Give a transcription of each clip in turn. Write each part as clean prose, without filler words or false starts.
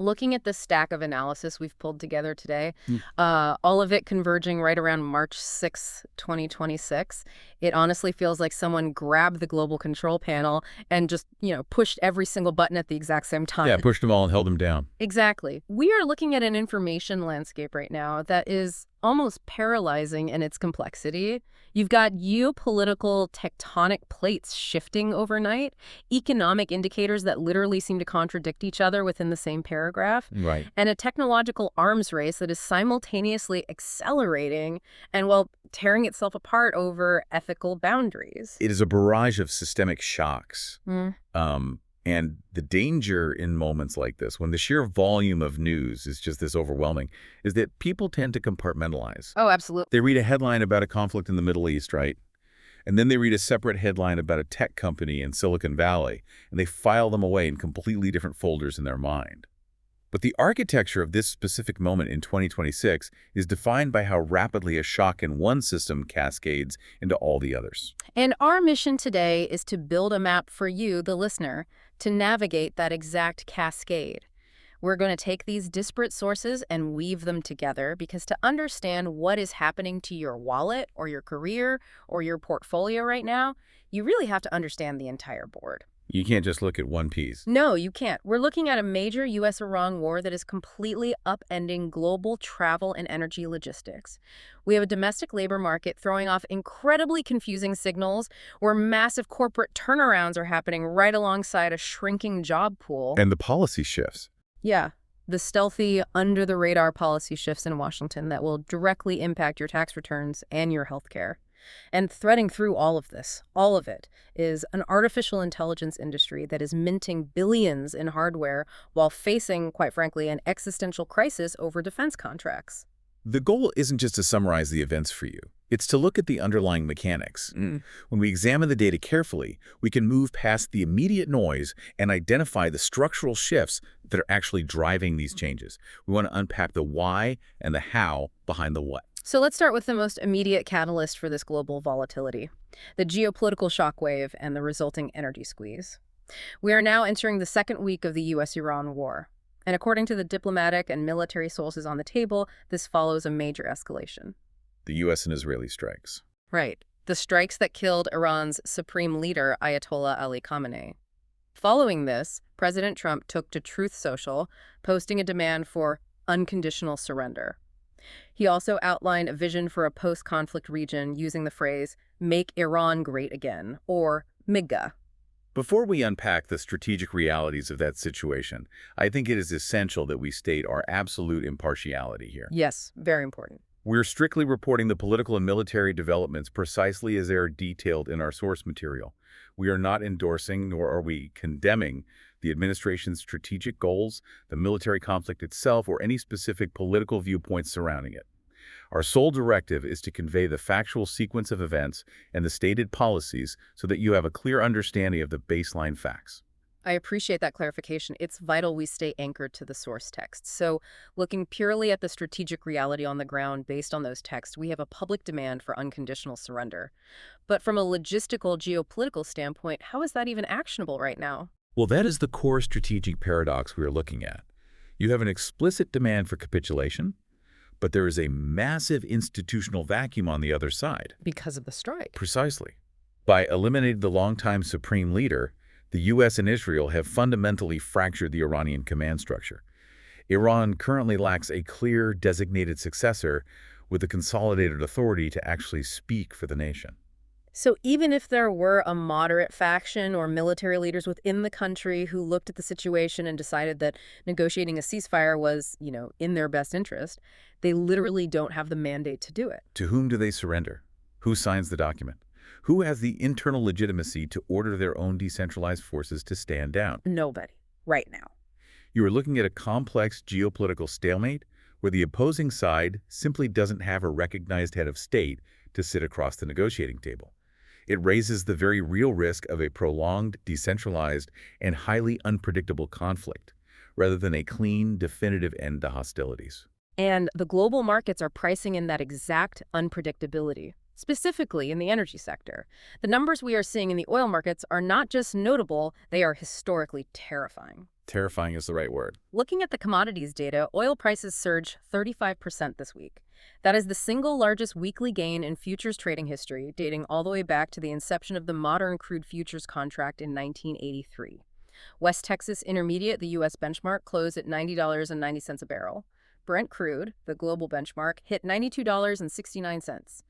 Looking at the stack of analysis we've pulled together today, Mm. all of it converging right around March 6th, 2026, it honestly feels like someone grabbed the global control panel and just, pushed every single button at the exact same time. Yeah, pushed them all and held them down. Exactly. We are looking at an information landscape right now that is almost paralyzing in its complexity. You've got geopolitical tectonic plates shifting overnight, economic indicators that literally seem to contradict each other within the same paragraph, Right. and a technological arms race that is simultaneously accelerating and, well, tearing itself apart over ethical boundaries. It is a barrage of systemic shocks. Mm. And the danger in moments like this, when the sheer volume of news is just this overwhelming, is that people tend to compartmentalize. Oh, absolutely. They read a headline about a conflict in the Middle East, right? And then they read a separate headline about a tech company in Silicon Valley, and they file them away in completely different folders in their mind. But the architecture of this specific moment in 2026 is defined by how rapidly a shock in one system cascades into all the others. And our mission today is to build a map for you, the listener, to navigate that exact cascade. We're going to take these disparate sources and weave them together because to understand what is happening to your wallet or your career or your portfolio right now, you really have to understand the entire board. You can't just look at one piece. No, you can't. We're looking at a major U.S.-Iran war that is completely upending global travel and energy logistics. We have a domestic labor market throwing off incredibly confusing signals where massive corporate turnarounds are happening right alongside a shrinking job pool. And the policy shifts. Yeah, the stealthy, under-the-radar policy shifts in Washington that will directly impact your tax returns and your health care. And threading through all of this, all of it, is an artificial intelligence industry that is minting billions in hardware while facing, quite frankly, an existential crisis over defense contracts. The goal isn't just to summarize the events for you. It's to look at the underlying mechanics. When we examine the data carefully, we can move past the immediate noise and identify the structural shifts that are actually driving these changes. We want to unpack the why and the how behind the what. So let's start with the most immediate catalyst for this global volatility, the geopolitical shockwave and the resulting energy squeeze. We are now entering the second week of the U.S.-Iran war. And according to the diplomatic and military sources on the table, this follows a major escalation. The U.S. and Israeli strikes. Right. The strikes that killed Iran's supreme leader, Ayatollah Ali Khamenei. Following this, President Trump took to Truth Social, posting a demand for unconditional surrender. He also outlined a vision for a post-conflict region using the phrase, "Make Iran Great Again," or MIGA. Before we unpack the strategic realities of that situation, I think it is essential that we state our absolute impartiality here. Yes, very important. We're strictly reporting the political and military developments precisely as they are detailed in our source material. We are not endorsing, nor are we condemning, the administration's strategic goals, the military conflict itself, or any specific political viewpoints surrounding it. Our sole directive is to convey the factual sequence of events and the stated policies so that you have a clear understanding of the baseline facts. I appreciate that clarification. It's vital we stay anchored to the source text. So, looking purely at the strategic reality on the ground based on those texts, we have a public demand for unconditional surrender. But from a logistical, geopolitical standpoint, how is that even actionable right now? Well, that is the core strategic paradox we are looking at. You have an explicit demand for capitulation, but there is a massive institutional vacuum on the other side. Because of the strike. Precisely. By eliminating the longtime supreme leader, the U.S. and Israel have fundamentally fractured the Iranian command structure. Iran currently lacks a clear, designated successor with the consolidated authority to actually speak for the nation. So even if there were a moderate faction or military leaders within the country who looked at the situation and decided that negotiating a ceasefire was, in their best interest, they literally don't have the mandate to do it. To whom do they surrender? Who signs the document? Who has the internal legitimacy to order their own decentralized forces to stand down? Nobody, right now. You are looking at a complex geopolitical stalemate where the opposing side simply doesn't have a recognized head of state to sit across the negotiating table. It raises the very real risk of a prolonged, decentralized, and highly unpredictable conflict, rather than a clean, definitive end to hostilities. And the global markets are pricing in that exact unpredictability. specifically in the energy sector. The numbers we are seeing in the oil markets are not just notable, they are historically terrifying. Terrifying is the right word. Looking at the commodities data, oil prices surged 35% this week. That is the single largest weekly gain in futures trading history, dating all the way back to the inception of the modern crude futures contract in 1983. West Texas Intermediate, the U.S. benchmark, closed at $90.90 a barrel. Brent crude, the global benchmark, hit $92.69,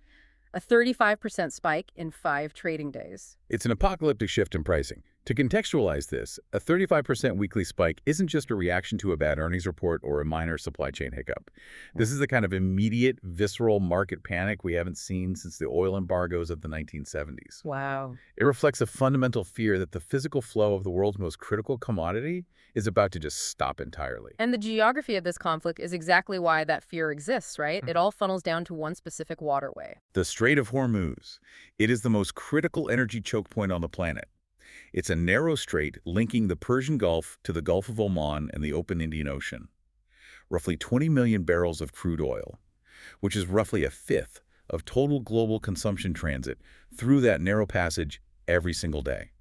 a 35% spike in 5 trading days. It's an apocalyptic shift in pricing. To contextualize this, a 35% weekly spike isn't just a reaction to a bad earnings report or a minor supply chain hiccup. This is the kind of immediate, visceral market panic we haven't seen since the oil embargoes of the 1970s. Wow. It reflects a fundamental fear that the physical flow of the world's most critical commodity is about to just stop entirely. And the geography of this conflict is exactly why that fear exists, right? It all funnels down to one specific waterway. The Strait of Hormuz. It is the most critical energy choke point on the planet. It's a narrow strait linking the Persian Gulf to the Gulf of Oman and the open Indian Ocean. Roughly 20 million barrels of crude oil, which is roughly a fifth of total global consumption transit through that narrow passage every single day.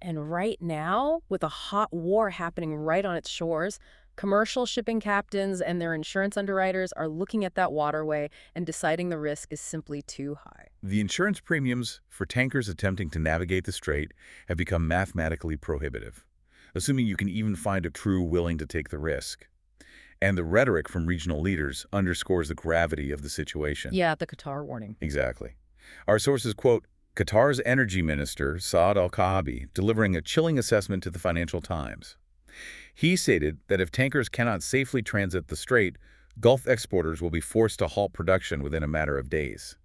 And right now, with a hot war happening right on its shores, commercial shipping captains and their insurance underwriters are looking at that waterway and deciding the risk is simply too high. The insurance premiums for tankers attempting to navigate the strait have become mathematically prohibitive, assuming you can even find a crew willing to take the risk. And the rhetoric from regional leaders underscores the gravity of the situation. Yeah, the Qatar warning. Exactly. Our sources quote Qatar's energy minister, Saad Al-Kaabi, delivering a chilling assessment to the Financial Times. He stated that if tankers cannot safely transit the strait, Gulf exporters will be forced to halt production within a matter of days.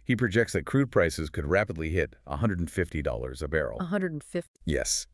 He projects that crude prices could rapidly hit $150 a barrel. 150. Yes.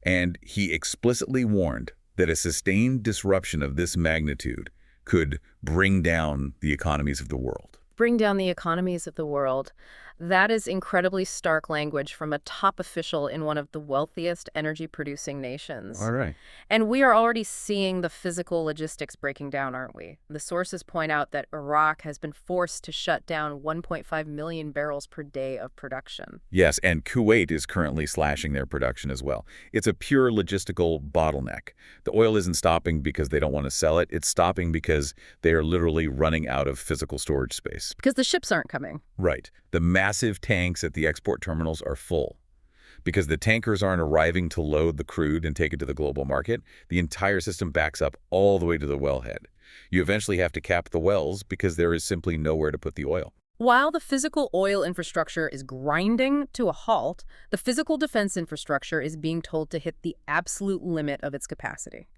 And he explicitly warned that a sustained disruption of this magnitude could bring down the economies of the world. Bring down the economies of the world. That is incredibly stark language from a top official in one of the wealthiest energy-producing nations. All right. And we are already seeing the physical logistics breaking down, aren't we? The sources point out that Iraq has been forced to shut down 1.5 million barrels per day of production. Yes, and Kuwait is currently slashing their production as well. It's a pure logistical bottleneck. The oil isn't stopping because they don't want to sell it. It's stopping because they are literally running out of physical storage space. Because the ships aren't coming. Right. The massive tanks at the export terminals are full. Because the tankers aren't arriving to load the crude and take it to the global market, the entire system backs up all the way to the wellhead. You eventually have to cap the wells because there is simply nowhere to put the oil. While the physical oil infrastructure is grinding to a halt, the physical defense infrastructure is being told to hit the absolute limit of its capacity.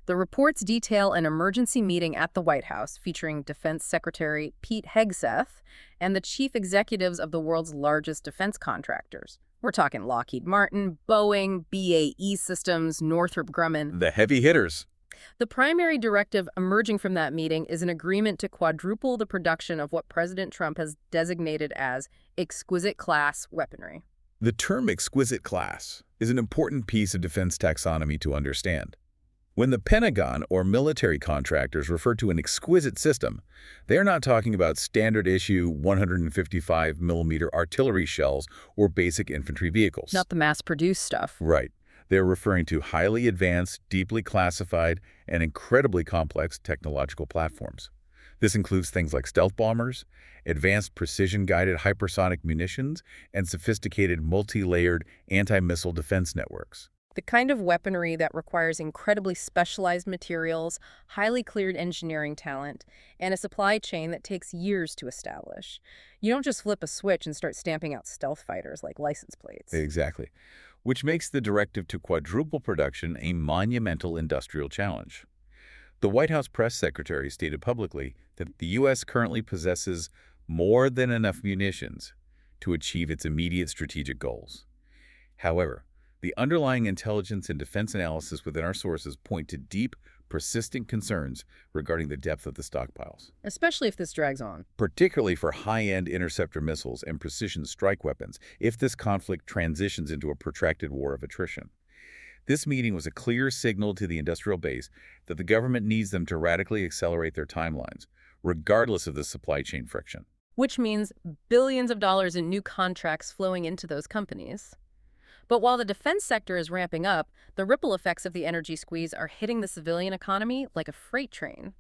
The reports detail an emergency meeting at the White House featuring Defense Secretary Pete Hegseth and the chief executives of the world's largest defense contractors. We're talking Lockheed Martin, Boeing, BAE Systems, Northrop Grumman. The heavy hitters. The primary directive emerging from that meeting is an agreement to quadruple the production of what President Trump has designated as exquisite class weaponry. The term exquisite class is an important piece of defense taxonomy to understand. When the Pentagon or military contractors refer to an exquisite system, they are not talking about standard-issue 155mm artillery shells or basic infantry vehicles. Not the mass-produced stuff. Right. They're referring to highly advanced, deeply classified, and incredibly complex technological platforms. This includes things like stealth bombers, advanced precision-guided hypersonic munitions, and sophisticated multi-layered anti-missile defense networks. The kind of weaponry that requires incredibly specialized materials, highly cleared engineering talent, and a supply chain that takes years to establish. You don't just flip a switch and start stamping out stealth fighters like license plates. Exactly. Which makes the directive to quadruple production a monumental industrial challenge. The White House press secretary stated publicly that the U.S. currently possesses more than enough munitions to achieve its immediate strategic goals. However, the underlying intelligence and defense analysis within our sources point to deep, persistent concerns regarding the depth of the stockpiles. Especially if this drags on. Particularly for high-end interceptor missiles and precision strike weapons, if this conflict transitions into a protracted war of attrition. This meeting was a clear signal to the industrial base that the government needs them to radically accelerate their timelines, regardless of the supply chain friction. which means billions of dollars in new contracts flowing into those companies. But while the defense sector is ramping up, the ripple effects of the energy squeeze are hitting the civilian economy like a freight train.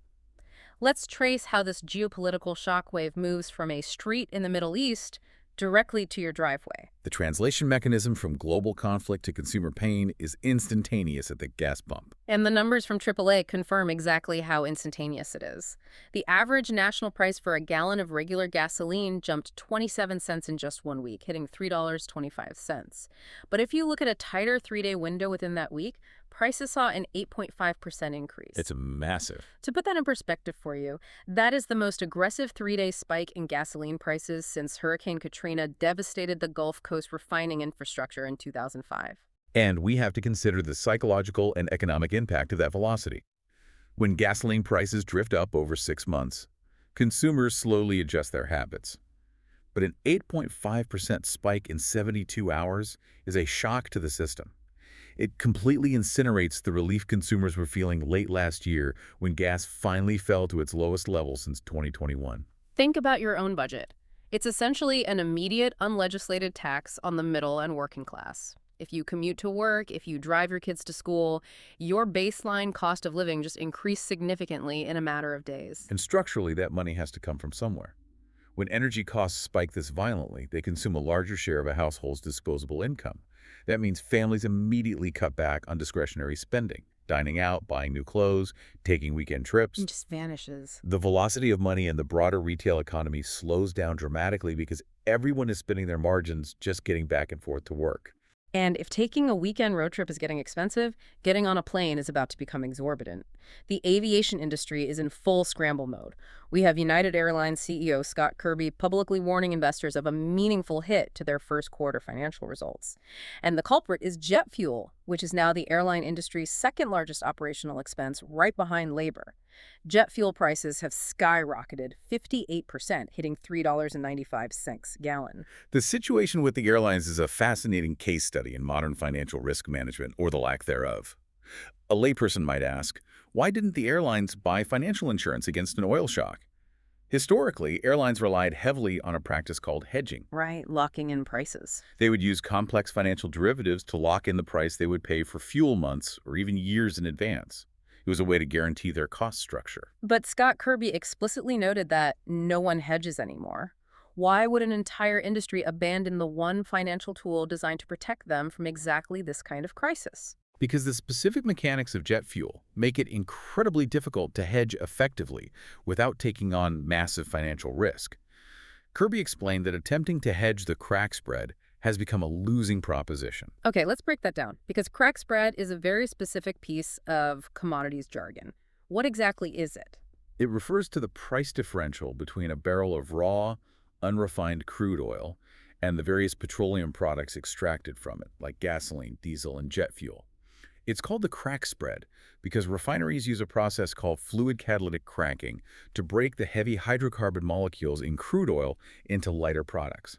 Let's trace how this geopolitical shockwave moves from a street in the Middle East directly to your driveway. The translation mechanism from global conflict to consumer pain is instantaneous at the gas pump. And the numbers from AAA confirm exactly how instantaneous it is. The average national price for a gallon of regular gasoline jumped 27 cents in just 1 week, hitting $3.25. But if you look at a tighter 3-day window within that week, prices saw an 8.5% increase. It's massive. To put that in perspective for you, that is the most aggressive 3-day spike in gasoline prices since Hurricane Katrina devastated the Gulf Coast refining infrastructure in 2005. And we have to consider the psychological and economic impact of that velocity. When gasoline prices drift up over 6 months, consumers slowly adjust their habits. But an 8.5% spike in 72 hours is a shock to the system. It completely incinerates the relief consumers were feeling late last year when gas finally fell to its lowest level since 2021. Think about your own budget. It's essentially an immediate, unlegislated tax on the middle and working class. If you commute to work, if you drive your kids to school, your baseline cost of living just increased significantly in a matter of days. And structurally, that money has to come from somewhere. When energy costs spike this violently, they consume a larger share of a household's disposable income. That means families immediately cut back on discretionary spending, dining out, buying new clothes, taking weekend trips. It just vanishes. The velocity of money in the broader retail economy slows down dramatically because everyone is spending their margins just getting back and forth to work. And if taking a weekend road trip is getting expensive, getting on a plane is about to become exorbitant. The aviation industry is in full scramble mode. We have United Airlines CEO Scott Kirby publicly warning investors of a meaningful hit to their first quarter financial results. And the culprit is jet fuel, which is now the airline industry's second largest operational expense, right behind labor. Jet fuel prices have skyrocketed 58%, hitting $3.95 a gallon. The situation with the airlines is a fascinating case study in modern financial risk management, or the lack thereof. A layperson might ask, why didn't the airlines buy financial insurance against an oil shock? Historically, airlines relied heavily on a practice called hedging. Right, locking in prices. They would use complex financial derivatives to lock in the price they would pay for fuel months or even years in advance. It was a way to guarantee their cost structure. But Scott Kirby explicitly noted that no one hedges anymore. Why would an entire industry abandon the one financial tool designed to protect them from exactly this kind of crisis? Because the specific mechanics of jet fuel make it incredibly difficult to hedge effectively without taking on massive financial risk. Kirby explained that attempting to hedge the crack spread has become a losing proposition. Okay, let's break that down, because crack spread is a very specific piece of commodities jargon. What exactly is it? It refers to the price differential between a barrel of raw, unrefined crude oil and the various petroleum products extracted from it, like gasoline, diesel, and jet fuel. It's called the crack spread because refineries use a process called fluid catalytic cracking to break the heavy hydrocarbon molecules in crude oil into lighter products.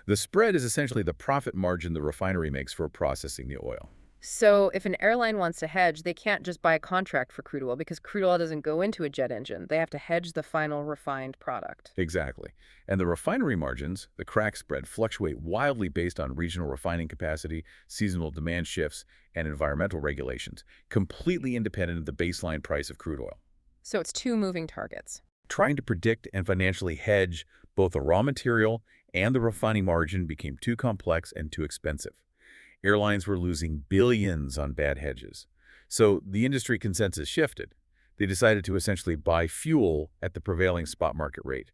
The spread is essentially the profit margin the refinery makes for processing the oil. So if an airline wants to hedge, they can't just buy a contract for crude oil because crude oil doesn't go into a jet engine. They have to hedge the final refined product. Exactly. And the refinery margins, the crack spread, fluctuate wildly based on regional refining capacity, seasonal demand shifts, and environmental regulations, completely independent of the baseline price of crude oil. So it's two moving targets. Trying to predict and financially hedge both the raw material and the refining margin became too complex and too expensive. Airlines were losing billions on bad hedges. So the industry consensus shifted. They decided to essentially buy fuel at the prevailing spot market rate.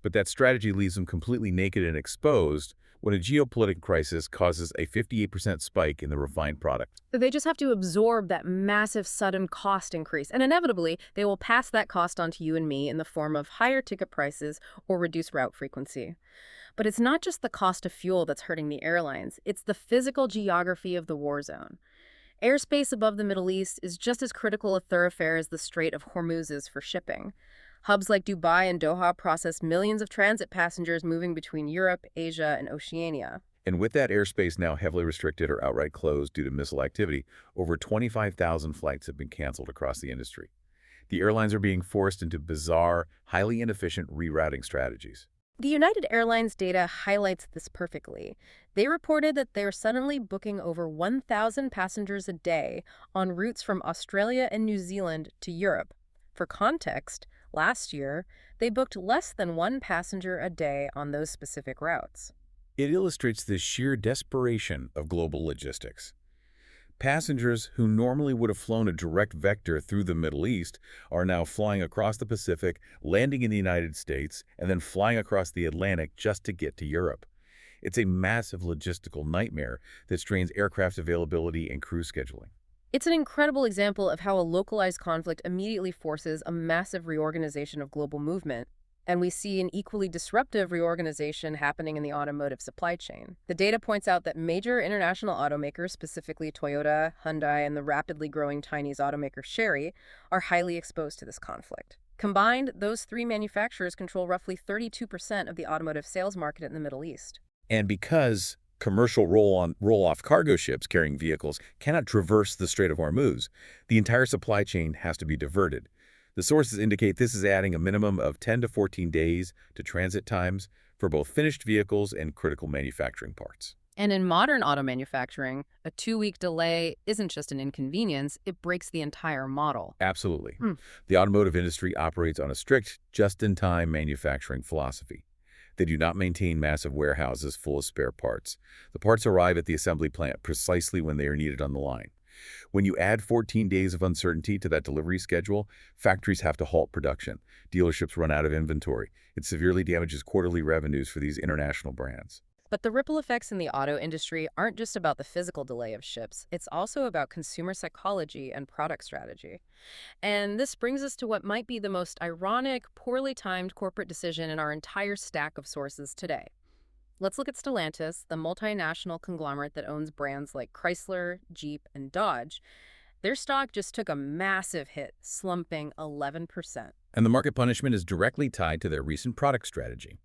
But that strategy leaves them completely naked and exposed when a geopolitical crisis causes a 58% spike in the refined product. They just have to absorb that massive sudden cost increase, and inevitably, they will pass that cost on to you and me in the form of higher ticket prices or reduced route frequency. But it's not just the cost of fuel that's hurting the airlines, it's the physical geography of the war zone. Airspace above the Middle East is just as critical a thoroughfare as the Strait of Hormuz is for shipping. Hubs like Dubai and Doha process millions of transit passengers moving between Europe, Asia, and Oceania. And with that airspace now heavily restricted or outright closed due to missile activity, over 25,000 flights have been canceled across the industry. The airlines are being forced into bizarre, highly inefficient rerouting strategies. The United Airlines data highlights this perfectly. They reported that they're suddenly booking over 1,000 passengers a day on routes from Australia and New Zealand to Europe. For context, last year, they booked less than one passenger a day on those specific routes. It illustrates the sheer desperation of global logistics. Passengers who normally would have flown a direct vector through the Middle East are now flying across the Pacific, landing in the United States, and then flying across the Atlantic just to get to Europe. It's a massive logistical nightmare that strains aircraft availability and crew scheduling. It's an incredible example of how a localized conflict immediately forces a massive reorganization of global movement, and we see an equally disruptive reorganization happening in the automotive supply chain. The data points out that major international automakers, specifically Toyota, Hyundai, and the rapidly growing Chinese automaker Chery, are highly exposed to this conflict. Combined, those three manufacturers control roughly 32% of the automotive sales market in the Middle East. And because commercial roll-off cargo ships carrying vehicles cannot traverse the Strait of Hormuz, the entire supply chain has to be diverted. The sources indicate this is adding a minimum of 10 to 14 days to transit times for both finished vehicles and critical manufacturing parts. And in modern auto manufacturing, a 2-week delay isn't just an inconvenience, it breaks the entire model. Absolutely. The automotive industry operates on a strict, just-in-time manufacturing philosophy. They do not maintain massive warehouses full of spare parts. The parts arrive at the assembly plant precisely when they are needed on the line. When you add 14 days of uncertainty to that delivery schedule, factories have to halt production. Dealerships run out of inventory. It severely damages quarterly revenues for these international brands. But the ripple effects in the auto industry aren't just about the physical delay of ships, it's also about consumer psychology and product strategy. And this brings us to what might be the most ironic, poorly timed corporate decision in our entire stack of sources today. Let's look at Stellantis, the multinational conglomerate that owns brands like Chrysler, Jeep, and Dodge. Their stock just took a massive hit, slumping 11%. And the market punishment is directly tied to their recent product strategy.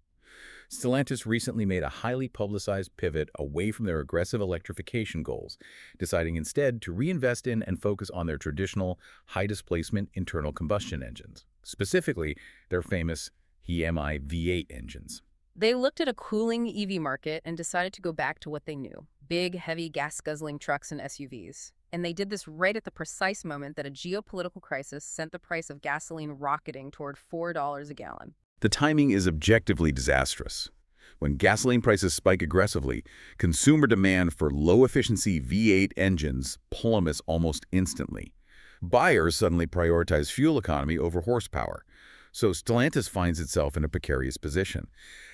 Stellantis recently made a highly publicized pivot away from their aggressive electrification goals, deciding instead to reinvest in and focus on their traditional high-displacement internal combustion engines, specifically their famous HEMI V8 engines. They looked at a cooling EV market and decided to go back to what they knew: big, heavy, gas-guzzling trucks and SUVs. And they did this right at the precise moment that a geopolitical crisis sent the price of gasoline rocketing toward $4 a gallon. The timing is objectively disastrous. When gasoline prices spike aggressively, consumer demand for low-efficiency V8 engines plummets almost instantly. Buyers suddenly prioritize fuel economy over horsepower. So Stellantis finds itself in a precarious position.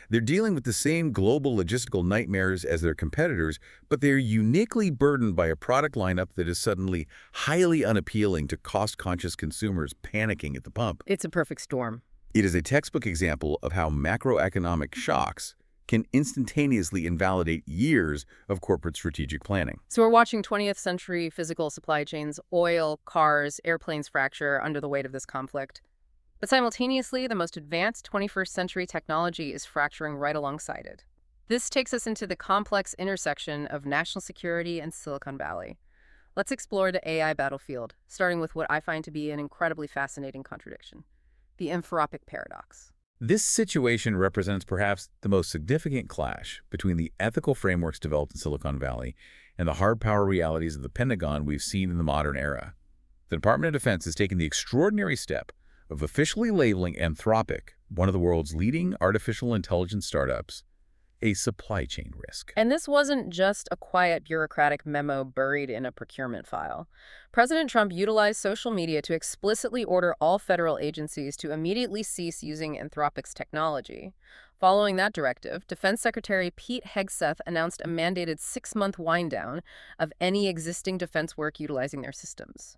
They're dealing with the same global logistical nightmares as their competitors, but they're uniquely burdened by a product lineup that is suddenly highly unappealing to cost-conscious consumers panicking at the pump. It's a perfect storm. It is a textbook example of how macroeconomic shocks can instantaneously invalidate years of corporate strategic planning. So we're watching 20th century physical supply chains, oil, cars, airplanes fracture under the weight of this conflict. But simultaneously, the most advanced 21st century technology is fracturing right alongside it. This takes us into the complex intersection of national security and Silicon Valley. Let's explore the AI battlefield, starting with what I find to be an incredibly fascinating contradiction: the Anthropic paradox. This situation represents perhaps the most significant clash between the ethical frameworks developed in Silicon Valley and the hard power realities of the Pentagon we've seen in the modern era. The Department of Defense has taken the extraordinary step of officially labeling Anthropic, one of the world's leading artificial intelligence startups, a supply chain risk. And this wasn't just a quiet bureaucratic memo buried in a procurement file. President Trump utilized social media to explicitly order all federal agencies to immediately cease using Anthropic's technology. Following that directive, Defense Secretary Pete Hegseth announced a mandated 6-month wind-down of any existing defense work utilizing their systems.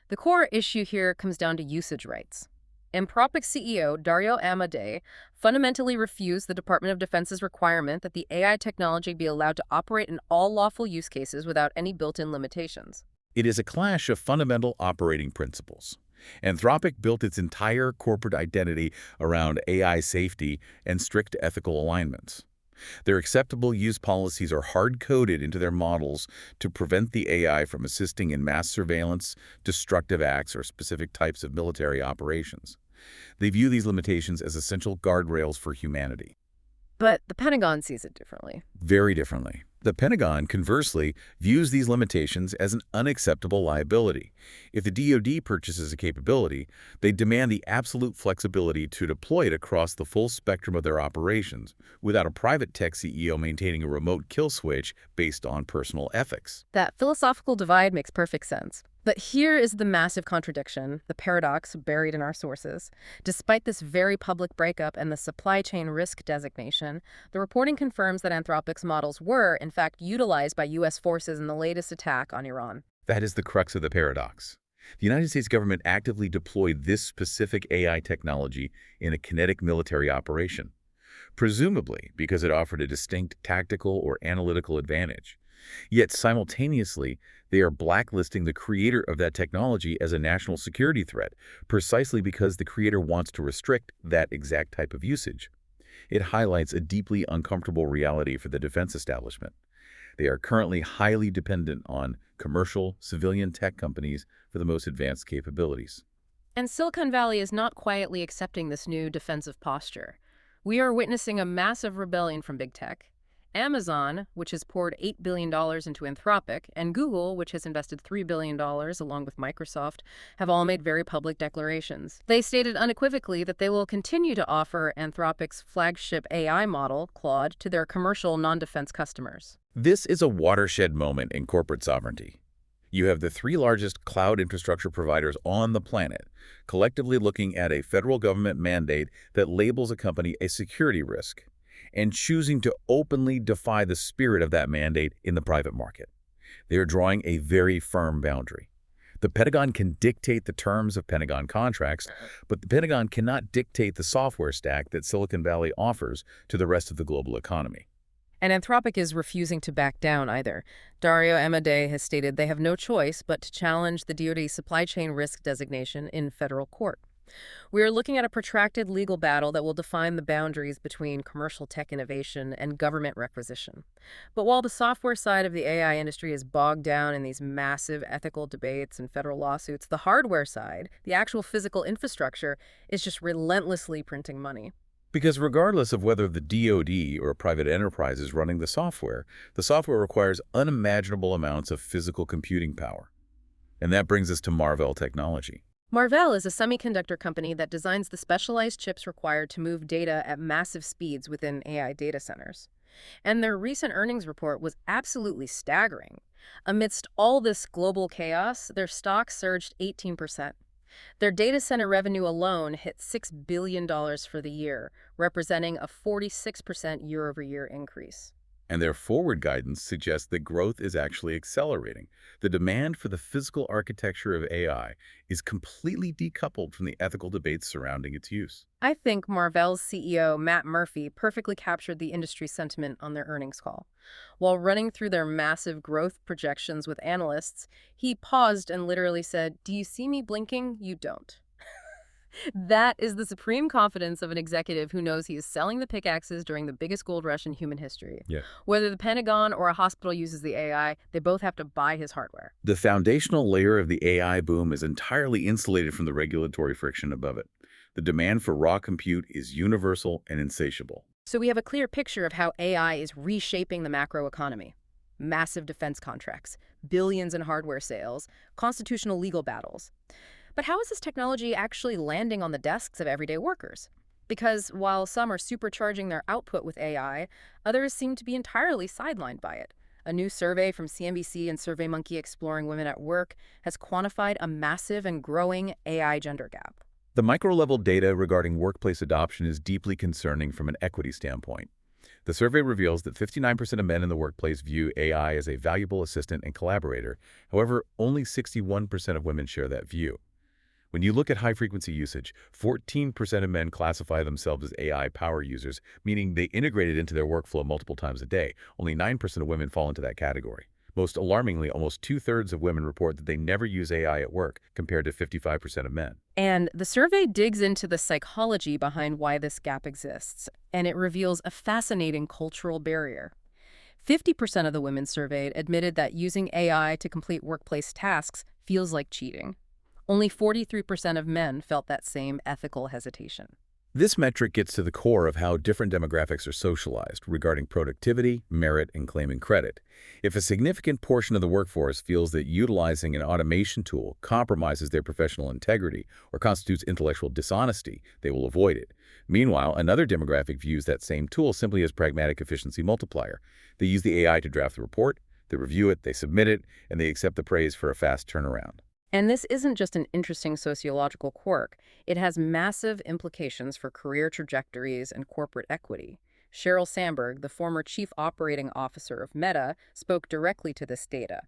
The core issue here comes down to usage rights. Anthropic CEO Dario Amodei fundamentally refused the Department of Defense's requirement that the AI technology be allowed to operate in all lawful use cases without any built-in limitations. It is a clash of fundamental operating principles. Anthropic built its entire corporate identity around AI safety and strict ethical alignments. Their acceptable use policies are hard-coded into their models to prevent the AI from assisting in mass surveillance, destructive acts, or specific types of military operations. They view these limitations as essential guardrails for humanity. But the Pentagon sees it differently. Very differently. The Pentagon, conversely, views these limitations as an unacceptable liability. If the DoD purchases a capability, they demand the absolute flexibility to deploy it across the full spectrum of their operations, without a private tech CEO maintaining a remote kill switch based on personal ethics. That philosophical divide makes perfect sense. But here is the massive contradiction, the paradox buried in our sources. Despite this very public breakup and the supply chain risk designation, the reporting confirms that Anthropic's models were, in fact, utilized by U.S. forces in the latest attack on Iran. That is the crux of the paradox. The United States government actively deployed this specific AI technology in a kinetic military operation, presumably because it offered a distinct tactical or analytical advantage. Yet simultaneously, they are blacklisting the creator of that technology as a national security threat, precisely because the creator wants to restrict that exact type of usage. It highlights a deeply uncomfortable reality for the defense establishment. They are currently highly dependent on commercial, civilian tech companies for the most advanced capabilities. And Silicon Valley is not quietly accepting this new defensive posture. We are witnessing a massive rebellion from big tech. Amazon, which has poured $8 billion into Anthropic, and Google, which has invested $3 billion along with Microsoft, have all made very public declarations. They stated unequivocally that they will continue to offer Anthropic's flagship AI model, Claude, to their commercial non-defense customers. This is a watershed moment in corporate sovereignty. You have the three largest cloud infrastructure providers on the planet, collectively looking at a federal government mandate that labels a company a security risk, and choosing to openly defy the spirit of that mandate in the private market. They are drawing a very firm boundary. The Pentagon can dictate the terms of Pentagon contracts, but the Pentagon cannot dictate the software stack that Silicon Valley offers to the rest of the global economy. And Anthropic is refusing to back down either. Dario Amodei has stated they have no choice but to challenge the DoD supply chain risk designation in federal court. We are looking at a protracted legal battle that will define the boundaries between commercial tech innovation and government requisition. But while the software side of the AI industry is bogged down in these massive ethical debates and federal lawsuits, the hardware side, the actual physical infrastructure, is just relentlessly printing money. Because regardless of whether the DoD or a private enterprise is running the software requires unimaginable amounts of physical computing power. And that brings us to Marvell Technology. Marvell is a semiconductor company that designs the specialized chips required to move data at massive speeds within AI data centers. And their recent earnings report was absolutely staggering. Amidst all this global chaos, their stock surged 18%. Their data center revenue alone hit $6 billion for the year, representing a 46% year-over-year increase. And their forward guidance suggests that growth is actually accelerating. The demand for the physical architecture of AI is completely decoupled from the ethical debates surrounding its use. I think Marvell's CEO, Matt Murphy, perfectly captured the industry sentiment on their earnings call. While running through their massive growth projections with analysts, he paused and literally said, "Do you see me blinking? You don't." That is the supreme confidence of an executive who knows he is selling the pickaxes during the biggest gold rush in human history. Yeah. Whether the Pentagon or a hospital uses the AI, they both have to buy his hardware. The foundational layer of the AI boom is entirely insulated from the regulatory friction above it. The demand for raw compute is universal and insatiable. So we have a clear picture of how AI is reshaping the macroeconomy. Massive defense contracts, billions in hardware sales, constitutional legal battles. But how is this technology actually landing on the desks of everyday workers? Because while some are supercharging their output with AI, others seem to be entirely sidelined by it. A new survey from CNBC and SurveyMonkey exploring women at work has quantified a massive and growing AI gender gap. The micro-level data regarding workplace adoption is deeply concerning from an equity standpoint. The survey reveals that 59% of men in the workplace view AI as a valuable assistant and collaborator. However, only 61% of women share that view. When you look at high-frequency usage, 14% of men classify themselves as AI power users, meaning they integrate it into their workflow multiple times a day. Only 9% of women fall into that category. Most alarmingly, almost two-thirds of women report that they never use AI at work, compared to 55% of men. And the survey digs into the psychology behind why this gap exists, and it reveals a fascinating cultural barrier. 50% of the women surveyed admitted that using AI to complete workplace tasks feels like cheating. Only 43% of men felt that same ethical hesitation. This metric gets to the core of how different demographics are socialized regarding productivity, merit, and claiming credit. If a significant portion of the workforce feels that utilizing an automation tool compromises their professional integrity or constitutes intellectual dishonesty, they will avoid it. Meanwhile, another demographic views that same tool simply as pragmatic efficiency multiplier. They use the AI to draft the report, they review it, they submit it, and they accept the praise for a fast turnaround. And this isn't just an interesting sociological quirk. It has massive implications for career trajectories and corporate equity. Sheryl Sandberg, the former chief operating officer of Meta, spoke directly to this data.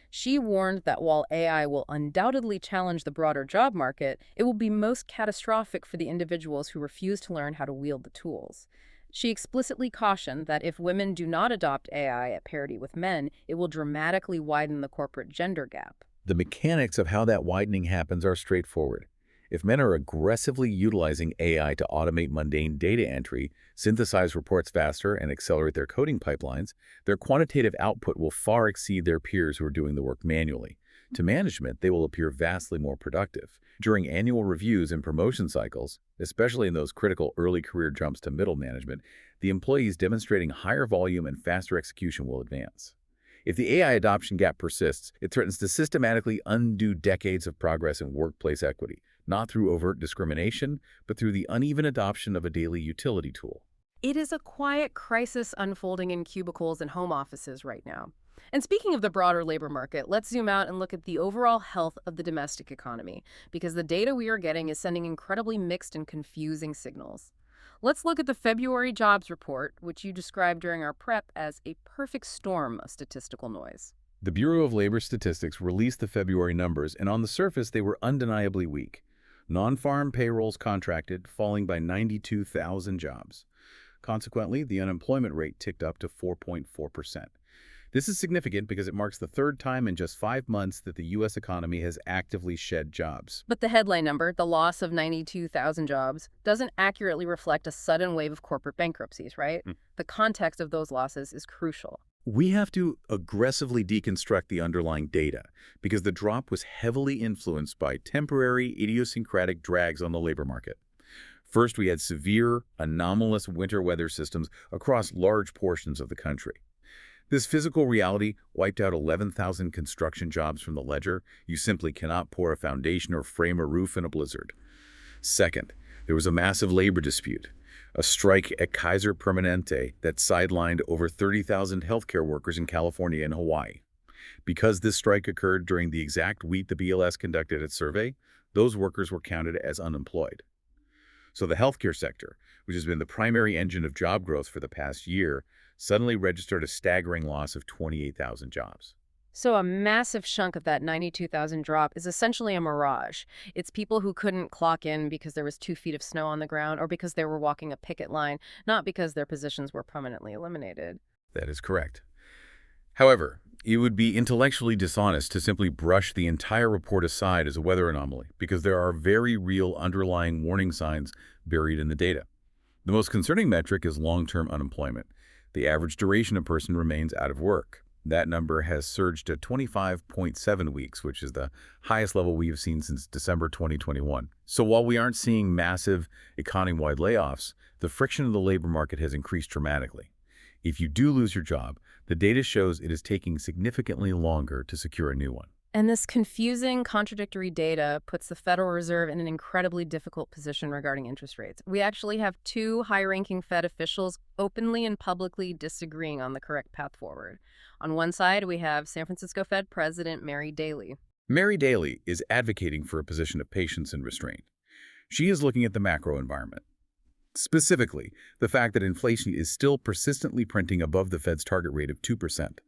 She warned that while AI will undoubtedly challenge the broader job market, it will be most catastrophic for the individuals who refuse to learn how to wield the tools. She explicitly cautioned that if women do not adopt AI at parity with men, it will dramatically widen the corporate gender gap. The mechanics of how that widening happens are straightforward. If men are aggressively utilizing AI to automate mundane data entry, synthesize reports faster, and accelerate their coding pipelines, their quantitative output will far exceed their peers who are doing the work manually. To management, they will appear vastly more productive. During annual reviews and promotion cycles, especially in those critical early career jumps to middle management, the employees demonstrating higher volume and faster execution will advance. If the AI adoption gap persists, it threatens to systematically undo decades of progress in workplace equity, not through overt discrimination, but through the uneven adoption of a daily utility tool. It is a quiet crisis unfolding in cubicles and home offices right now. And speaking of the broader labor market, let's zoom out and look at the overall health of the domestic economy, because the data we are getting is sending incredibly mixed and confusing signals. Let's look at the February jobs report, which you described during our prep as a perfect storm of statistical noise. The Bureau of Labor Statistics released the February numbers, and on the surface, they were undeniably weak. Non-farm payrolls contracted, falling by 92,000 jobs. Consequently, the unemployment rate ticked up to 4.4%. This is significant because it marks the third time in just 5 months that the U.S. economy has actively shed jobs. But the headline number, the loss of 92,000 jobs, doesn't accurately reflect a sudden wave of corporate bankruptcies, right? The context of those losses is crucial. We have to aggressively deconstruct the underlying data because the drop was heavily influenced by temporary, idiosyncratic drags on the labor market. First, we had severe, anomalous winter weather systems across large portions of the country. This physical reality wiped out 11,000 construction jobs from the ledger. You simply cannot pour a foundation or frame a roof in a blizzard. Second, there was a massive labor dispute, a strike at Kaiser Permanente that sidelined over 30,000 healthcare workers in California and Hawaii. Because this strike occurred during the exact week the BLS conducted its survey, those workers were counted as unemployed. So the healthcare sector, which has been the primary engine of job growth for the past year, suddenly registered a staggering loss of 28,000 jobs. So a massive chunk of that 92,000 drop is essentially a mirage. It's people who couldn't clock in because there was 2 feet of snow on the ground or because they were walking a picket line, not because their positions were permanently eliminated. That is correct. However, it would be intellectually dishonest to simply brush the entire report aside as a weather anomaly because there are very real underlying warning signs buried in the data. The most concerning metric is long-term unemployment. The average duration a person remains out of work. That number has surged to 25.7 weeks, which is the highest level we have seen since December 2021. So while we aren't seeing massive economy-wide layoffs, the friction of the labor market has increased dramatically. If you do lose your job, the data shows it is taking significantly longer to secure a new one. And this confusing, contradictory data puts the Federal Reserve in an incredibly difficult position regarding interest rates. We actually have 2 high-ranking Fed officials openly and publicly disagreeing on the correct path forward. On one side, we have San Francisco Fed President Mary Daly. Mary Daly is advocating for a position of patience and restraint. She is looking at the macro environment. Specifically, the fact that inflation is still persistently printing above the Fed's target rate of 2%.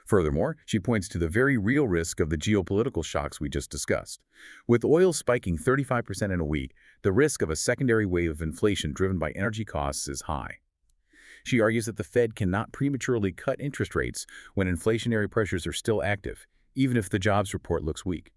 Furthermore, she points to the very real risk of the geopolitical shocks we just discussed. With oil spiking 35% in a week, the risk of a secondary wave of inflation driven by energy costs is high. She argues that the Fed cannot prematurely cut interest rates when inflationary pressures are still active, even if the jobs report looks weak.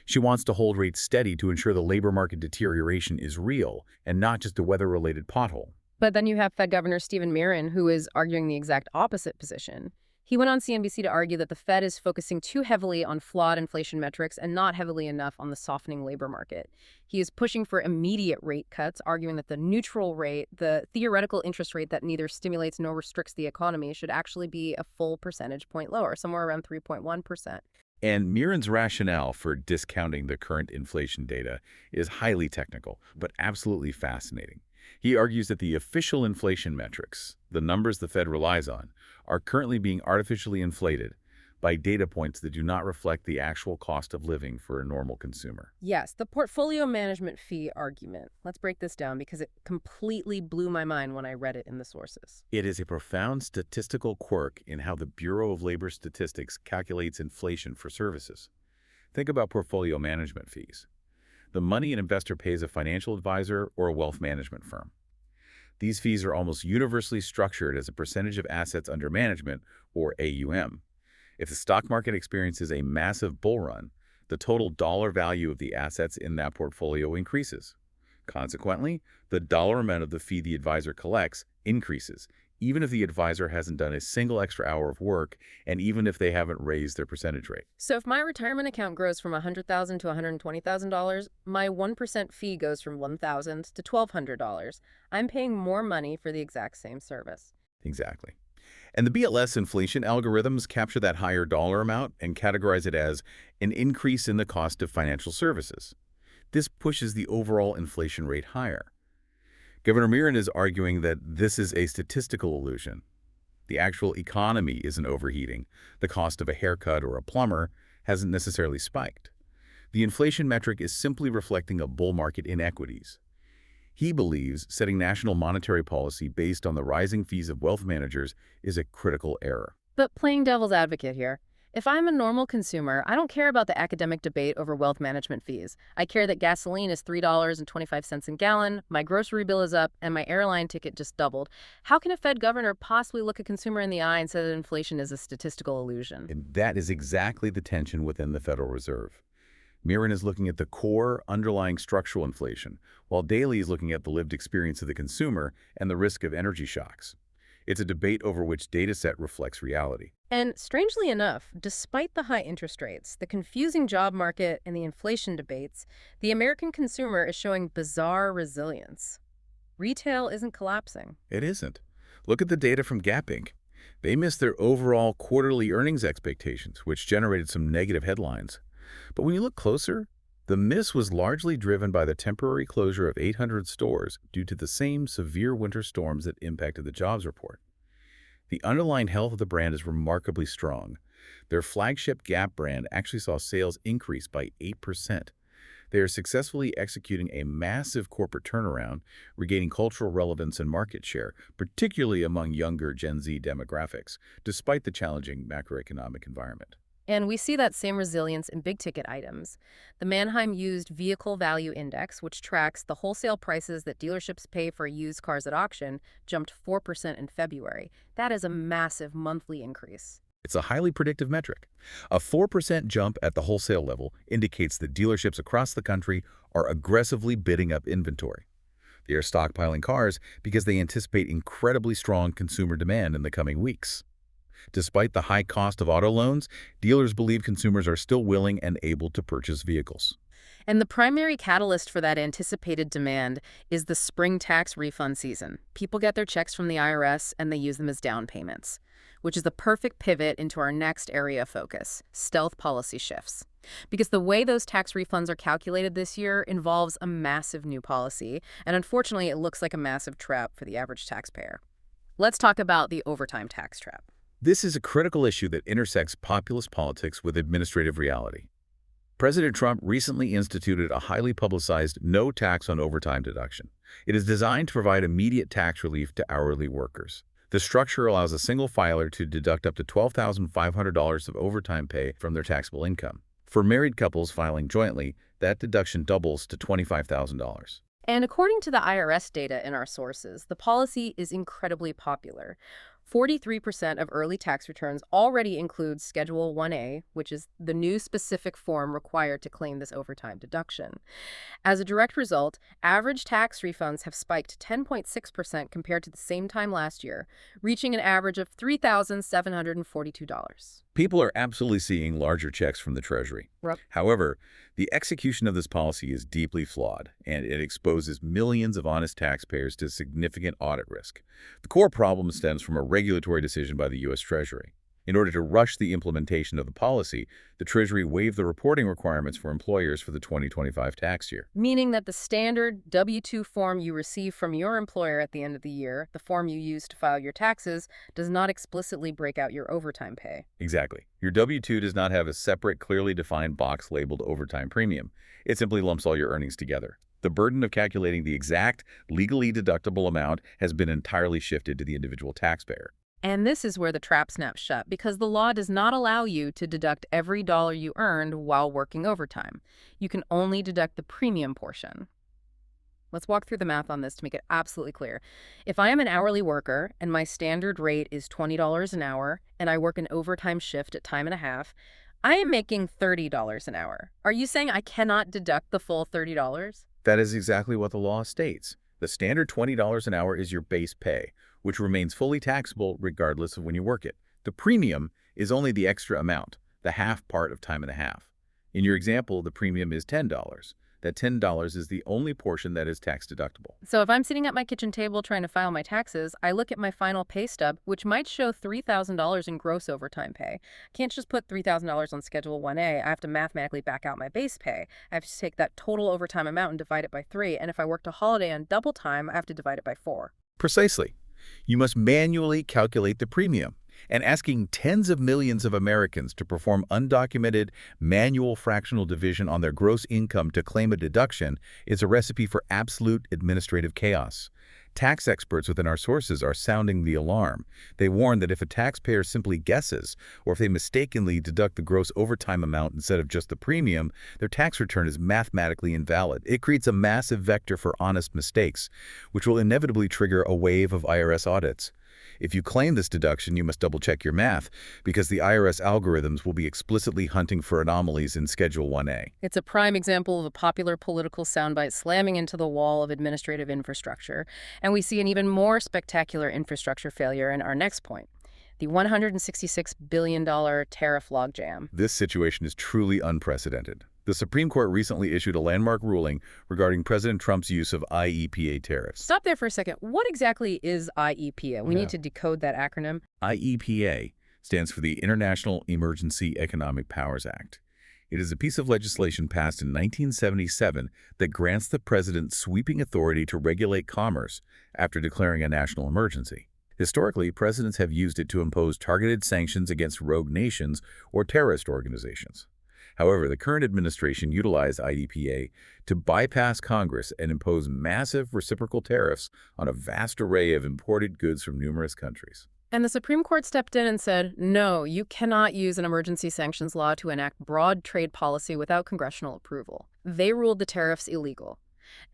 She wants to hold rates steady to ensure the labor market deterioration is real and not just a weather-related pothole. But then you have Fed Governor Stephen Miron, who is arguing the exact opposite position. He went on CNBC to argue that the Fed is focusing too heavily on flawed inflation metrics and not heavily enough on the softening labor market. He is pushing for immediate rate cuts, arguing that the neutral rate, the theoretical interest rate that neither stimulates nor restricts the economy, should actually be a full percentage point lower, somewhere around 3.1%. And Mirren's rationale for discounting the current inflation data is highly technical, but absolutely fascinating. He argues that the official inflation metrics, the numbers the Fed relies on, are currently being artificially inflated by data points that do not reflect the actual cost of living for a normal consumer. Yes, the portfolio management fee argument. Let's break this down because it completely blew my mind when I read it in the sources. It is a profound statistical quirk in how the Bureau of Labor Statistics calculates inflation for services. Think about portfolio management fees. The money an investor pays a financial advisor or a wealth management firm. These fees are almost universally structured as a percentage of assets under management, or AUM. If the stock market experiences a massive bull run, the total dollar value of the assets in that portfolio increases. Consequently, the dollar amount of the fee the advisor collects increases, even if the advisor hasn't done a single extra hour of work and even if they haven't raised their percentage rate. So if my retirement account grows from $100,000 to $120,000, my 1% fee goes from $1,000 to $1,200. I'm paying more money for the exact same service. Exactly. And the BLS inflation algorithms capture that higher dollar amount and categorize it as an increase in the cost of financial services. This pushes the overall inflation rate higher. Governor Mirren is arguing that this is a statistical illusion. The actual economy isn't overheating. The cost of a haircut or a plumber hasn't necessarily spiked. The inflation metric is simply reflecting a bull market inequities. He believes setting national monetary policy based on the rising fees of wealth managers is a critical error. But playing devil's advocate here, if I'm a normal consumer, I don't care about the academic debate over wealth management fees. I care that gasoline is $3.25 a gallon, my grocery bill is up, and my airline ticket just doubled. How can a Fed governor possibly look a consumer in the eye and say that inflation is a statistical illusion? And that is exactly the tension within the Federal Reserve. Mirren is looking at the core underlying structural inflation, while Daly is looking at the lived experience of the consumer and the risk of energy shocks. It's a debate over which data set reflects reality. And strangely enough, despite the high interest rates, the confusing job market, and the inflation debates, the American consumer is showing bizarre resilience. Retail isn't collapsing. It isn't. Look at the data from Gap Inc. They missed their overall quarterly earnings expectations, which generated some negative headlines. But when you look closer, the miss was largely driven by the temporary closure of 800 stores due to the same severe winter storms that impacted the jobs report. The underlying health of the brand is remarkably strong. Their flagship Gap brand actually saw sales increase by 8%. They are successfully executing a massive corporate turnaround, regaining cultural relevance and market share, particularly among younger Gen Z demographics, despite the challenging macroeconomic environment. And we see that same resilience in big-ticket items. The Manheim Used Vehicle Value Index, which tracks the wholesale prices that dealerships pay for used cars at auction, jumped 4% in February. That is a massive monthly increase. It's a highly predictive metric. A 4% jump at the wholesale level indicates that dealerships across the country are aggressively bidding up inventory. They are stockpiling cars because they anticipate incredibly strong consumer demand in the coming weeks. Despite the high cost of auto loans, dealers believe consumers are still willing and able to purchase vehicles. And the primary catalyst for that anticipated demand is the spring tax refund season. People get their checks from the IRS and they use them as down payments, which is the perfect pivot into our next area of focus, stealth policy shifts. Because the way those tax refunds are calculated this year involves a massive new policy, and unfortunately it looks like a massive trap for the average taxpayer. Let's talk about the overtime tax trap. This is a critical issue that intersects populist politics with administrative reality. President Trump recently instituted a highly publicized no tax on overtime deduction. It is designed to provide immediate tax relief to hourly workers. The structure allows a single filer to deduct up to $12,500 of overtime pay from their taxable income. For married couples filing jointly, that deduction doubles to $25,000. And according to the IRS data in our sources, the policy is incredibly popular. 43% of early tax returns already include Schedule 1A, which is the new specific form required to claim this overtime deduction. As a direct result, average tax refunds have spiked 10.6% compared to the same time last year, reaching an average of $3,742. People are absolutely seeing larger checks from the Treasury. Yep. However, the execution of this policy is deeply flawed, and it exposes millions of honest taxpayers to significant audit risk. The core problem stems from a regulatory decision by the U.S. Treasury. In order to rush the implementation of the policy, the Treasury waived the reporting requirements for employers for the 2025 tax year. Meaning that the standard W-2 form you receive from your employer at the end of the year, the form you use to file your taxes, does not explicitly break out your overtime pay. Exactly. Your W-2 does not have a separate, clearly defined box labeled overtime premium. It simply lumps all your earnings together. The burden of calculating the exact, legally deductible amount has been entirely shifted to the individual taxpayer. And this is where the trap snaps shut, because the law does not allow you to deduct every dollar you earned while working overtime. You can only deduct the premium portion. Let's walk through the math on this to make it absolutely clear. If I am an hourly worker and my standard rate is $20 an hour and I work an overtime shift at time and a half, I am making $30 an hour. Are you saying I cannot deduct the full $30? That is exactly what the law states. The standard $20 an hour is your base pay, which remains fully taxable regardless of when you work it. The premium is only the extra amount, the half part of time and a half. In your example, the premium is $10. That $10 is the only portion that is tax deductible. So if I'm sitting at my kitchen table trying to file my taxes, I look at my final pay stub, which might show $3,000 in gross overtime pay. I can't just put $3,000 on Schedule 1A. I have to mathematically back out my base pay. I have to take that total overtime amount and divide it by 3. And if I worked a holiday on double time, I have to divide it by 4. Precisely. You must manually calculate the premium, and asking tens of millions of Americans to perform undocumented manual fractional division on their gross income to claim a deduction is a recipe for absolute administrative chaos. Tax experts within our sources are sounding the alarm. They warn that if a taxpayer simply guesses, or if they mistakenly deduct the gross overtime amount instead of just the premium, their tax return is mathematically invalid. It creates a massive vector for honest mistakes, which will inevitably trigger a wave of IRS audits. If you claim this deduction, you must double-check your math, because the IRS algorithms will be explicitly hunting for anomalies in Schedule 1A. It's a prime example of a popular political soundbite slamming into the wall of administrative infrastructure, and we see an even more spectacular infrastructure failure in our next point, the $166 billion tariff logjam. This situation is truly unprecedented. The Supreme Court recently issued a landmark ruling regarding President Trump's use of IEPA tariffs. Stop there for a second. What exactly is IEPA? We need to decode that acronym. IEPA stands for the International Emergency Economic Powers Act. It is a piece of legislation passed in 1977 that grants the president sweeping authority to regulate commerce after declaring a national emergency. Historically, presidents have used it to impose targeted sanctions against rogue nations or terrorist organizations. However, the current administration utilized IEPA to bypass Congress and impose massive reciprocal tariffs on a vast array of imported goods from numerous countries. And the Supreme Court stepped in and said, no, you cannot use an emergency sanctions law to enact broad trade policy without congressional approval. They ruled the tariffs illegal.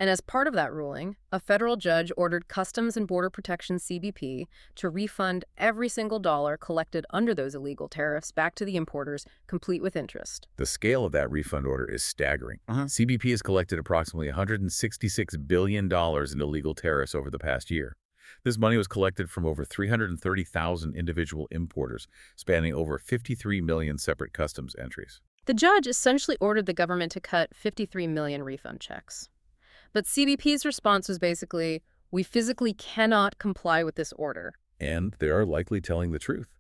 And as part of that ruling, a federal judge ordered Customs and Border Protection CBP to refund every single dollar collected under those illegal tariffs back to the importers, complete with interest. The scale of that refund order is staggering. CBP has collected approximately $166 billion in illegal tariffs over the past year. This money was collected from over 330,000 individual importers, spanning over 53 million separate customs entries. The judge essentially ordered the government to cut 53 million refund checks. But CBP's response was basically, we physically cannot comply with this order. And they are likely telling the truth.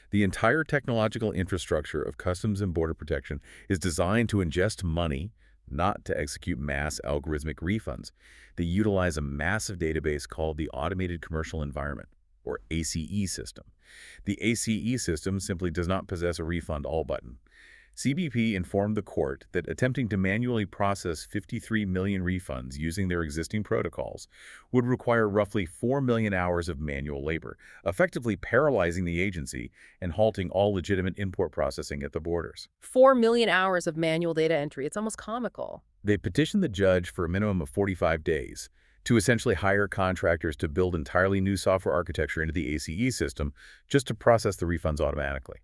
The entire technological infrastructure of Customs and Border Protection is designed to ingest money, not to execute mass algorithmic refunds. They utilize a massive database called the Automated Commercial Environment, or ACE system. The ACE system simply does not possess a refund all button. CBP informed the court that attempting to manually process 53 million refunds using their existing protocols would require roughly 4 million hours of manual labor, effectively paralyzing the agency and halting all legitimate import processing at the borders. 4 million hours of manual data entry. It's almost comical. They petitioned the judge for a minimum of 45 days, to essentially hire contractors to build entirely new software architecture into the ACE system just to process the refunds automatically.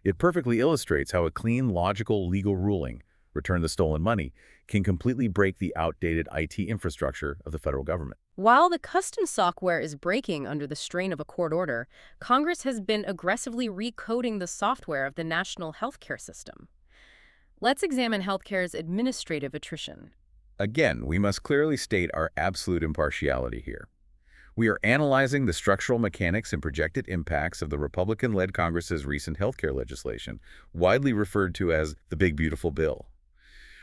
It perfectly illustrates how a clean, logical, legal ruling, return the stolen money, can completely break the outdated IT infrastructure of the federal government. While the custom software is breaking under the strain of a court order, Congress has been aggressively recoding the software of the national healthcare system. Let's examine healthcare's administrative attrition. Again, we must clearly state our absolute impartiality here. We are analyzing the structural mechanics and projected impacts of the Republican-led Congress's recent healthcare legislation, widely referred to as the Big Beautiful Bill.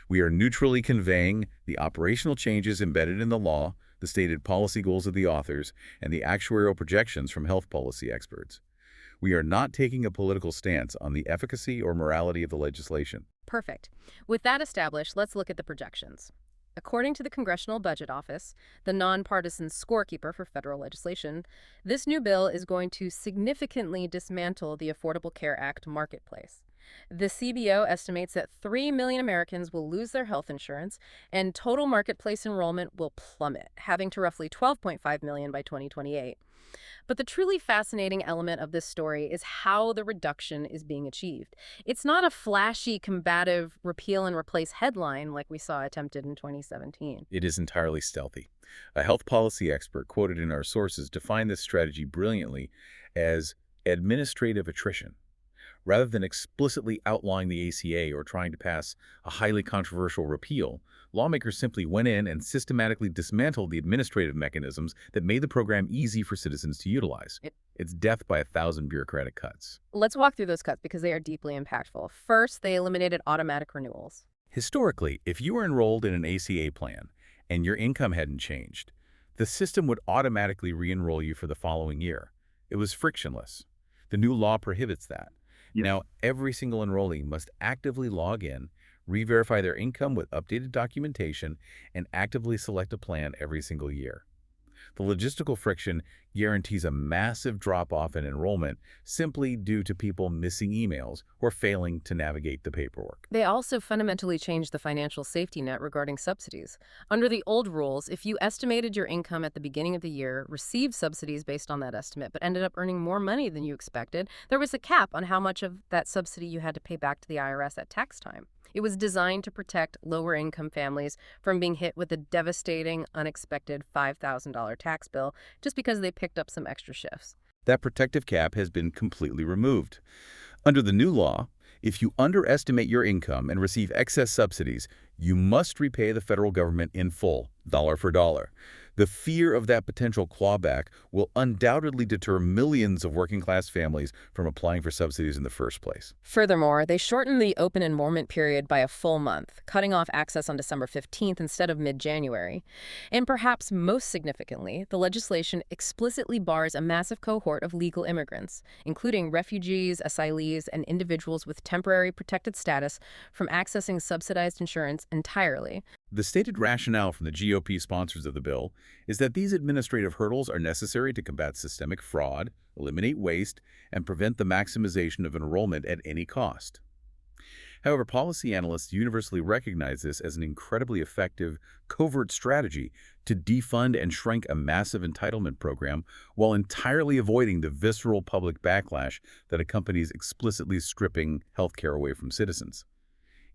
We are neutrally conveying the operational changes embedded in the law, the stated policy goals of the authors, and the actuarial projections from health policy experts. We are not taking a political stance on the efficacy or morality of the legislation. Perfect. With that established, let's look at the projections. According to the Congressional Budget Office, the nonpartisan scorekeeper for federal legislation, this new bill is going to significantly dismantle the Affordable Care Act marketplace. The CBO estimates that 3 million Americans will lose their health insurance, and total marketplace enrollment will plummet, having to roughly 12.5 million by 2028. But the truly fascinating element of this story is how the reduction is being achieved. It's not a flashy, combative repeal and replace headline like we saw attempted in 2017. It is entirely stealthy. A health policy expert quoted in our sources defined this strategy brilliantly as administrative attrition. Rather than explicitly outlawing the ACA or trying to pass a highly controversial repeal, lawmakers simply went in and systematically dismantled the administrative mechanisms that made the program easy for citizens to utilize. It's death by 1,000 bureaucratic cuts. Let's walk through those cuts because they are deeply impactful. First, they eliminated automatic renewals. Historically, if you were enrolled in an ACA plan and your income hadn't changed, the system would automatically re-enroll you for the following year. It was frictionless. The new law prohibits that. Now, every single enrollee must actively log in, re-verify their income with updated documentation, and actively select a plan every single year. The logistical friction guarantees a massive drop-off in enrollment simply due to people missing emails or failing to navigate the paperwork. They also fundamentally changed the financial safety net regarding subsidies. Under the old rules, if you estimated your income at the beginning of the year, received subsidies based on that estimate, but ended up earning more money than you expected, there was a cap on how much of that subsidy you had to pay back to the IRS at tax time. It was designed to protect lower-income families from being hit with a devastating, unexpected $5,000 tax bill just because they picked up some extra shifts. That protective cap has been completely removed. Under the new law, if you underestimate your income and receive excess subsidies, you must repay the federal government in full, dollar for dollar. The fear of that potential clawback will undoubtedly deter millions of working-class families from applying for subsidies in the first place. Furthermore, they shortened the open enrollment period by a full month, cutting off access on December 15th instead of mid-January. And perhaps most significantly, the legislation explicitly bars a massive cohort of legal immigrants, including refugees, asylees, and individuals with temporary protected status, from accessing subsidized insurance entirely. The stated rationale from the GOP sponsors of the bill is that these administrative hurdles are necessary to combat systemic fraud, eliminate waste, and prevent the maximization of enrollment at any cost. However, policy analysts universally recognize this as an incredibly effective, covert strategy to defund and shrink a massive entitlement program while entirely avoiding the visceral public backlash that accompanies explicitly stripping healthcare away from citizens.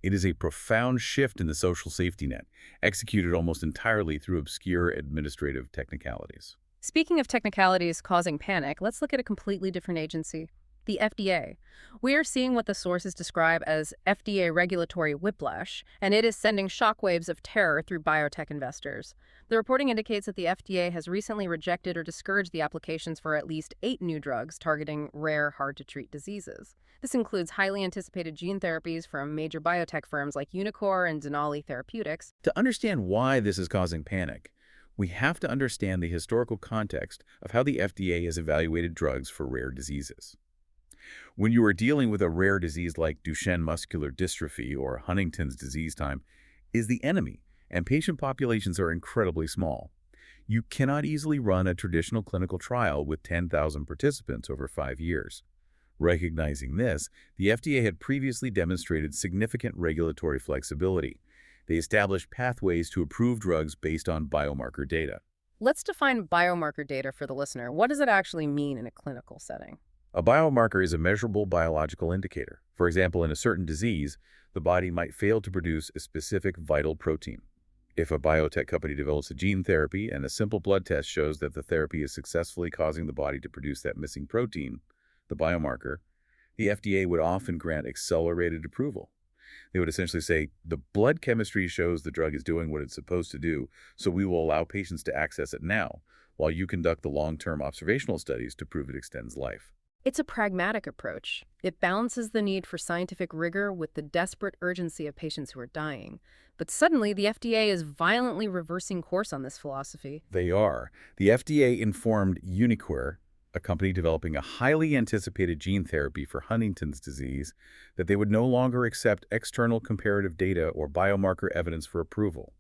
It is a profound shift in the social safety net, executed almost entirely through obscure administrative technicalities. Speaking of technicalities causing panic, let's look at a completely different agency, the FDA. We are seeing what the sources describe as FDA regulatory whiplash, and it is sending shockwaves of terror through biotech investors. The reporting indicates that the FDA has recently rejected or discouraged the applications for at least 8 new drugs targeting rare, hard-to-treat diseases. This includes highly anticipated gene therapies from major biotech firms like Unicor and Denali Therapeutics. To understand why this is causing panic, we have to understand the historical context of how the FDA has evaluated drugs for rare diseases. When you are dealing with a rare disease like Duchenne muscular dystrophy or Huntington's disease, time is the enemy, and patient populations are incredibly small. You cannot easily run a traditional clinical trial with 10,000 participants over 5 years. Recognizing this, the FDA had previously demonstrated significant regulatory flexibility. They established pathways to approve drugs based on biomarker data. Let's define biomarker data for the listener. What does it actually mean in a clinical setting? A biomarker is a measurable biological indicator. For example, in a certain disease, the body might fail to produce a specific vital protein. If a biotech company develops a gene therapy and a simple blood test shows that the therapy is successfully causing the body to produce that missing protein, the biomarker, the FDA would often grant accelerated approval. They would essentially say, the blood chemistry shows the drug is doing what it's supposed to do, so we will allow patients to access it now, while you conduct the long-term observational studies to prove it extends life. It's a pragmatic approach. It balances the need for scientific rigor with the desperate urgency of patients who are dying. But suddenly, the FDA is violently reversing course on this philosophy. They are. The FDA informed Uniqure, a company developing a highly anticipated gene therapy for Huntington's disease, that they would no longer accept external comparative data or biomarker evidence for approval.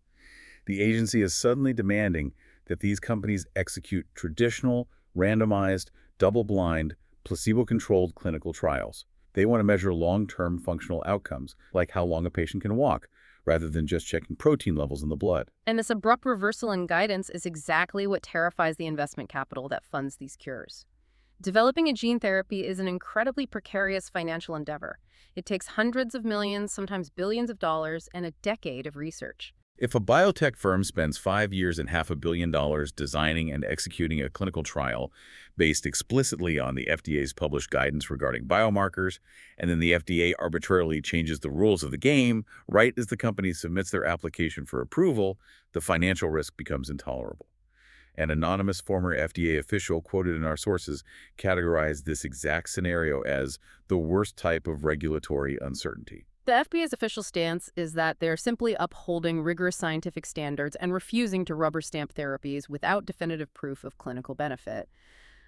The agency is suddenly demanding that these companies execute traditional, randomized, double-blind, placebo-controlled clinical trials. They want to measure long-term functional outcomes, like how long a patient can walk, rather than just checking protein levels in the blood. And this abrupt reversal in guidance is exactly what terrifies the investment capital that funds these cures. Developing a gene therapy is an incredibly precarious financial endeavor. It takes hundreds of millions, sometimes billions of dollars, and a decade of research. If a biotech firm spends 5 years and $500 million designing and executing a clinical trial based explicitly on the FDA's published guidance regarding biomarkers, and then the FDA arbitrarily changes the rules of the game right as the company submits their application for approval, the financial risk becomes intolerable. An anonymous former FDA official quoted in our sources categorized this exact scenario as the worst type of regulatory uncertainty. The FDA's official stance is that they're simply upholding rigorous scientific standards and refusing to rubber stamp therapies without definitive proof of clinical benefit.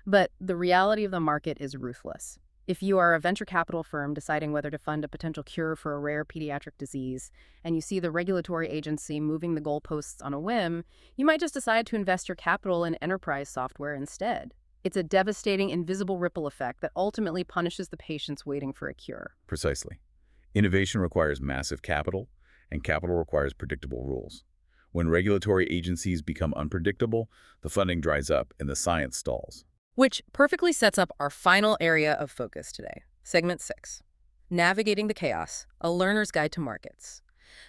But the reality of the market is ruthless. If you are a venture capital firm deciding whether to fund a potential cure for a rare pediatric disease, and you see the regulatory agency moving the goalposts on a whim, you might just decide to invest your capital in enterprise software instead. It's a devastating, invisible ripple effect that ultimately punishes the patients waiting for a cure. Precisely. Innovation requires massive capital, and capital requires predictable rules. When regulatory agencies become unpredictable, the funding dries up and the science stalls. Which perfectly sets up our final area of focus today, Segment 6, Navigating the Chaos, a Learner's Guide to Markets.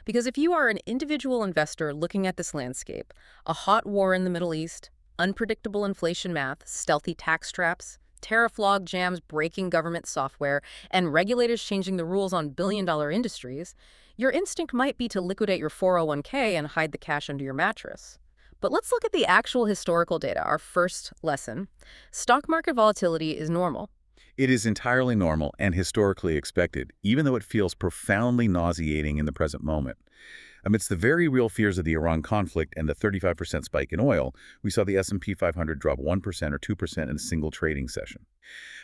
Because if you are an individual investor looking at this landscape, a hot war in the Middle East, unpredictable inflation math, stealthy tax traps, tariff log jams breaking government software, and regulators changing the rules on billion-dollar industries, your instinct might be to liquidate your 401k and hide the cash under your mattress. But let's look at the actual historical data, our first lesson. Stock market volatility is normal. It is entirely normal and historically expected, even though it feels profoundly nauseating in the present moment. Amidst the very real fears of the Iran conflict and the 35% spike in oil, we saw the S&P 500 drop 1% or 2% in a single trading session.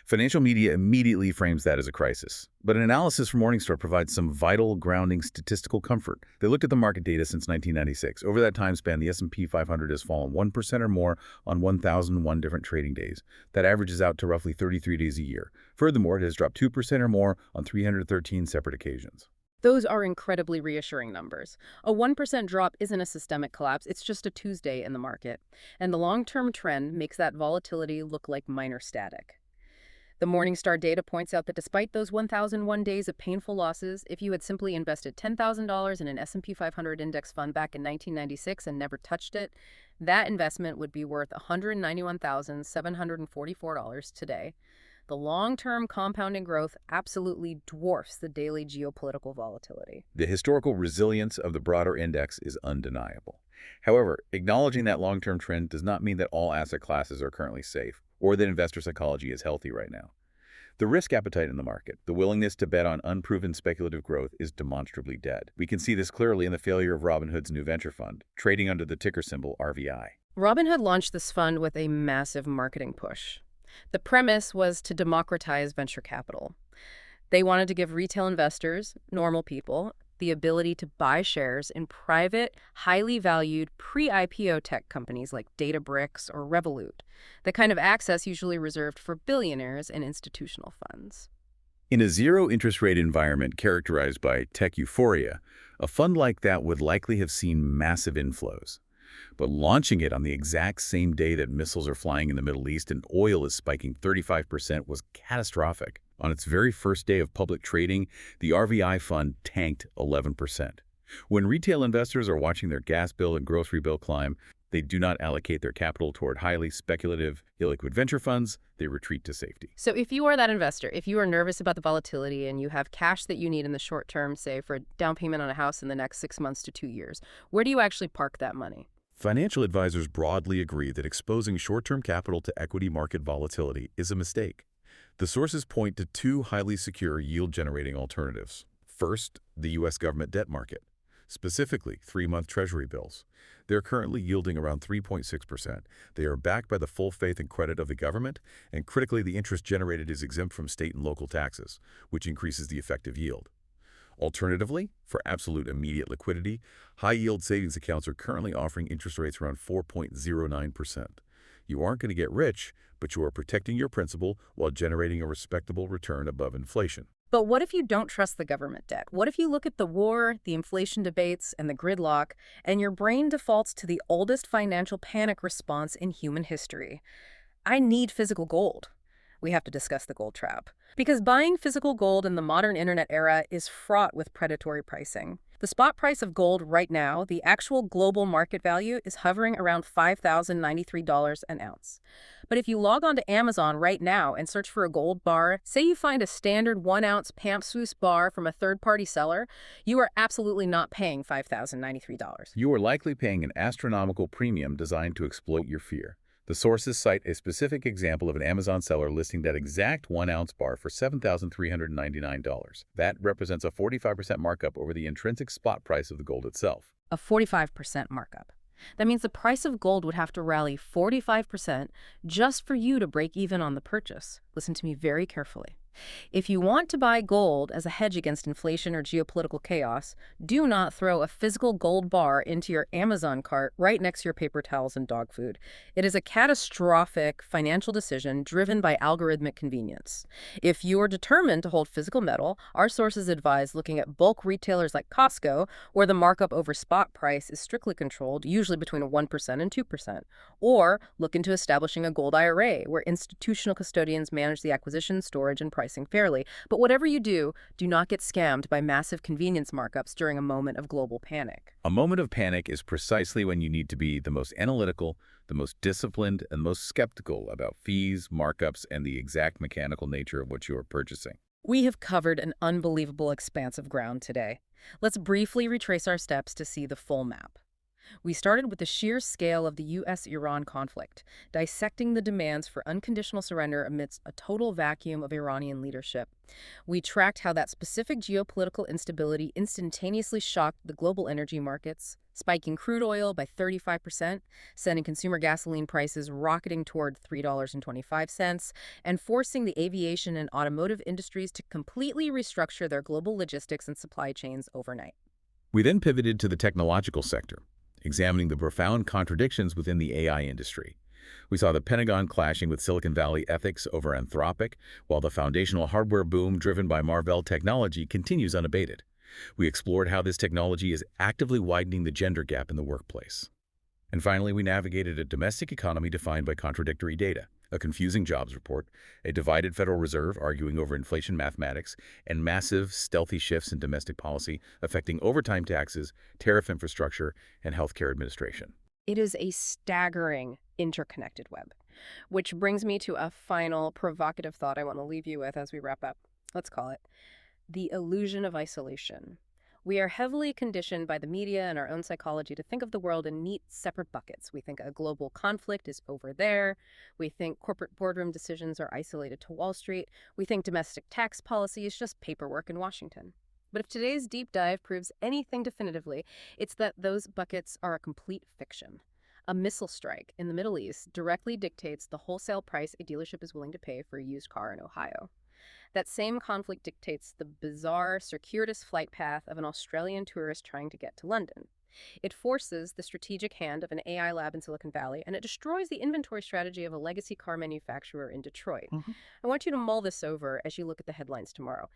Financial media immediately frames that as a crisis. But an analysis from Morningstar provides some vital, grounding statistical comfort. They looked at the market data since 1996. Over that time span, the S&P 500 has fallen 1% or more on 1,001 different trading days. That averages out to roughly 33 days a year. Furthermore, it has dropped 2% or more on 313 separate occasions. Those are incredibly reassuring numbers. A 1% drop isn't a systemic collapse, it's just a Tuesday in the market. And the long-term trend makes that volatility look like minor static. The Morningstar data points out that despite those 1,001 days of painful losses, if you had simply invested $10,000 in an S&P 500 index fund back in 1996 and never touched it, that investment would be worth $191,744 today. The long-term compounding growth absolutely dwarfs the daily geopolitical volatility. The historical resilience of the broader index is undeniable. However, acknowledging that long-term trend does not mean that all asset classes are currently safe, or that investor psychology is healthy right now. The risk appetite in the market, the willingness to bet on unproven speculative growth, is demonstrably dead. We can see this clearly in the failure of Robinhood's new venture fund, trading under the ticker symbol RVI. Robinhood launched this fund with a massive marketing push. The premise was to democratize venture capital. They wanted to give retail investors, normal people, the ability to buy shares in private, highly valued pre-IPO tech companies like Databricks or Revolut, the kind of access usually reserved for billionaires and institutional funds. In a zero-interest rate environment characterized by tech euphoria, a fund like that would likely have seen massive inflows. But launching it on the exact same day that missiles are flying in the Middle East and oil is spiking 35% was catastrophic. On its very first day of public trading, the RVI fund tanked 11%. When retail investors are watching their gas bill and grocery bill climb, they do not allocate their capital toward highly speculative, illiquid venture funds. They retreat to safety. So if you are that investor, if you are nervous about the volatility and you have cash that you need in the short term, say for a down payment on a house in the next 6 months to 2 years, where do you actually park that money? Financial advisors broadly agree that exposing short-term capital to equity market volatility is a mistake. The sources point to two highly secure yield-generating alternatives. First, the U.S. government debt market, specifically 3-month Treasury bills. They're currently yielding around 3.6%. They are backed by the full faith and credit of the government, and critically, the interest generated is exempt from state and local taxes, which increases the effective yield. Alternatively, for absolute immediate liquidity, high-yield savings accounts are currently offering interest rates around 4.09%. You aren't going to get rich, but you are protecting your principal while generating a respectable return above inflation. But what if you don't trust the government debt? What if you look at the war, the inflation debates, and the gridlock, and your brain defaults to the oldest financial panic response in human history? I need physical gold. We have to discuss the gold trap. Because buying physical gold in the modern internet era is fraught with predatory pricing. The spot price of gold right now, the actual global market value, is hovering around $5,093 an ounce. But if you log on to Amazon right now and search for a gold bar, say you find a standard 1-ounce Pampswoosh bar from a third-party seller, you are absolutely not paying $5,093. You are likely paying an astronomical premium designed to exploit your fear. The sources cite a specific example of an Amazon seller listing that exact 1-ounce bar for $7,399. That represents a 45% markup over the intrinsic spot price of the gold itself. A 45% markup. That means the price of gold would have to rally 45% just for you to break even on the purchase. Listen to me very carefully. If you want to buy gold as a hedge against inflation or geopolitical chaos, do not throw a physical gold bar into your Amazon cart right next to your paper towels and dog food. It is a catastrophic financial decision driven by algorithmic convenience. If you are determined to hold physical metal, our sources advise looking at bulk retailers like Costco, where the markup over spot price is strictly controlled, usually between 1% and 2%. Or look into establishing a gold IRA, where institutional custodians manage the acquisition, storage, and pricing fairly. But whatever you do, do not get scammed by massive convenience markups during a moment of global panic. A moment of panic is precisely when you need to be the most analytical, the most disciplined, and most skeptical about fees, markups, and the exact mechanical nature of what you are purchasing. We have covered an unbelievable expanse of ground today. Let's briefly retrace our steps to see the full map. We started with the sheer scale of the U.S.-Iran conflict, dissecting the demands for unconditional surrender amidst a total vacuum of Iranian leadership. We tracked how that specific geopolitical instability instantaneously shocked the global energy markets, spiking crude oil by 35%, sending consumer gasoline prices rocketing toward $3.25, and forcing the aviation and automotive industries to completely restructure their global logistics and supply chains overnight. We then pivoted to the technological sector, examining the profound contradictions within the AI industry. We saw the Pentagon clashing with Silicon Valley ethics over Anthropic, while the foundational hardware boom driven by Marvell technology continues unabated. We explored how this technology is actively widening the gender gap in the workplace. And finally, we navigated a domestic economy defined by contradictory data, a confusing jobs report, a divided Federal Reserve arguing over inflation mathematics, and massive, stealthy shifts in domestic policy affecting overtime taxes, tariff infrastructure, and healthcare administration. It is a staggering, interconnected web. Which brings me to a final provocative thought I want to leave you with as we wrap up. Let's call it the illusion of isolation. We are heavily conditioned by the media and our own psychology to think of the world in neat, separate buckets. We think a global conflict is over there. We think corporate boardroom decisions are isolated to Wall Street. We think domestic tax policy is just paperwork in Washington. But if today's deep dive proves anything definitively, it's that those buckets are a complete fiction. A missile strike in the Middle East directly dictates the wholesale price a dealership is willing to pay for a used car in Ohio. That same conflict dictates the bizarre, circuitous flight path of an Australian tourist trying to get to London. It forces the strategic hand of an AI lab in Silicon Valley, and it destroys the inventory strategy of a legacy car manufacturer in Detroit. Mhm. I want you to mull this over as you look at the headlines tomorrow.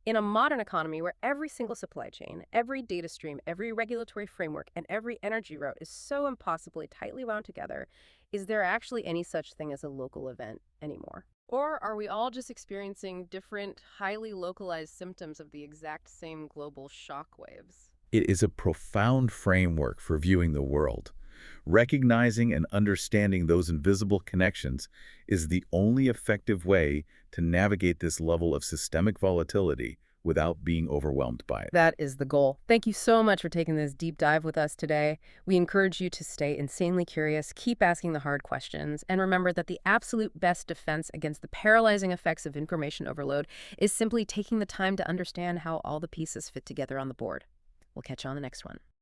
In a modern economy where every single supply chain, every data stream, every regulatory framework, and every energy route is so impossibly tightly wound together, is there actually any such thing as a local event anymore? Or are we all just experiencing different, highly localized symptoms of the exact same global shockwaves? It is a profound framework for viewing the world. Recognizing and understanding those invisible connections is the only effective way to navigate this level of systemic volatility without being overwhelmed by it. That is the goal. Thank you so much for taking this deep dive with us today. We encourage you to stay insanely curious, keep asking the hard questions, and remember that the absolute best defense against the paralyzing effects of information overload is simply taking the time to understand how all the pieces fit together on the board. We'll catch you on the next one.